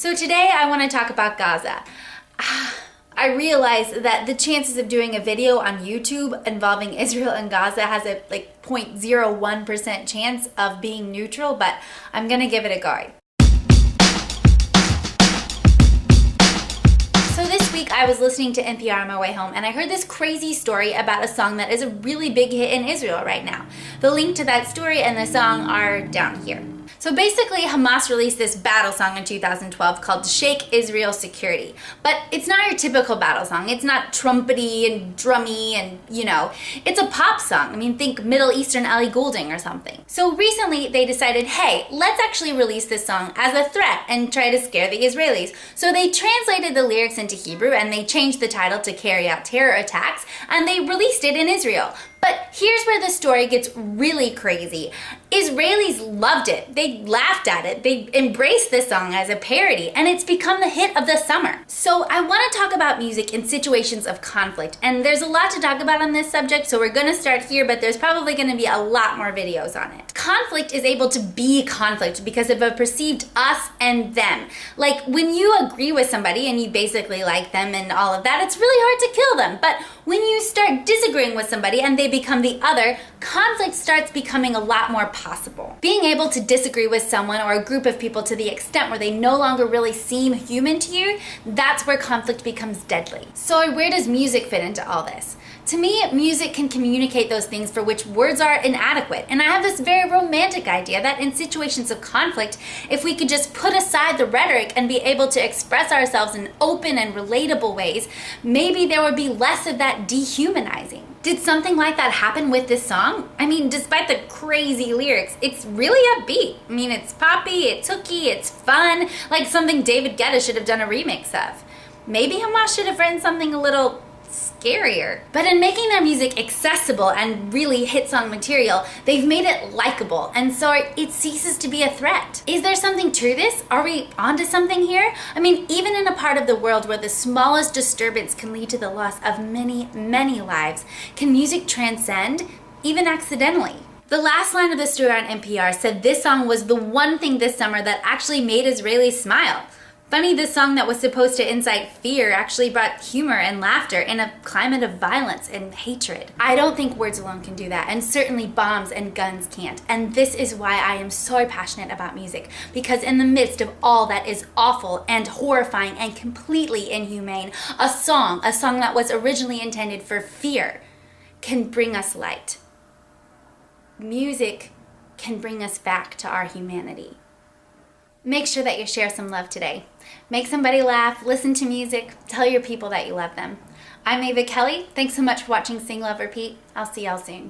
So today I want to talk about Gaza. I realize that the chances of doing a video on YouTube involving Israel and Gaza has a 0.01% chance of being neutral, but I'm gonna give it a go. So this week I was listening to NPR on my way home and I heard this crazy story about a song that is a really big hit in Israel right now. The link to that story and the song are down here. So basically, Hamas released this battle song in 2012 called Shake Israel Security. But it's not your typical battle song. It's not trumpety and drummy and, it's a pop song. I mean, think Middle Eastern Ellie Goulding or something. So recently, they decided, hey, let's actually release this song as a threat and try to scare the Israelis. So they translated the lyrics into Hebrew and they changed the title to Carry Out Terror Attacks and they released it in Israel. But here's where the story gets really crazy. Israelis loved it. They laughed at it. They embraced this song as a parody, and it's become the hit of the summer. So I want to talk about music in situations of conflict, and there's a lot to talk about on this subject, so we're going to start here, but there's probably going to be a lot more videos on it. Conflict is able to be conflict because of a perceived us and them. Like when you agree with somebody and you basically like them and all of that, it's really hard to kill them. But when you start disagreeing with somebody and they become the other, conflict starts becoming a lot more possible. Being able to disagree with someone or a group of people to the extent where they no longer really seem human to you, that's where conflict becomes deadly. So where does music fit into all this? To me, music can communicate those things for which words are inadequate. And I have this very romantic idea that in situations of conflict, if we could just put aside the rhetoric and be able to express ourselves in open and relatable ways, maybe there would be less of that dehumanizing. Did something like that happen with this song? I mean, despite the crazy lyrics, it's really upbeat. I mean, it's poppy, it's hooky, it's fun, like something David Guetta should have done a remix of. Maybe Hamas should have written something a little scarier. But in making their music accessible and really hit song material, they've made it likable, and so it ceases to be a threat. Is there something to this? Are we onto something here? I mean, even in a part of the world where the smallest disturbance can lead to the loss of many, many lives, can music transcend, even accidentally? The last line of the story on NPR said this song was the one thing this summer that actually made Israelis smile. Funny, this song that was supposed to incite fear actually brought humor and laughter in a climate of violence and hatred. I don't think words alone can do that, and certainly bombs and guns can't. And this is why I am so passionate about music, because in the midst of all that is awful and horrifying and completely inhumane, a song that was originally intended for fear can bring us light. Music can bring us back to our humanity. Make sure that you share some love today. Make somebody laugh, listen to music, tell your people that you love them. I'm Ava Kelly. Thanks so much for watching Sing, Love, Repeat. I'll see y'all soon.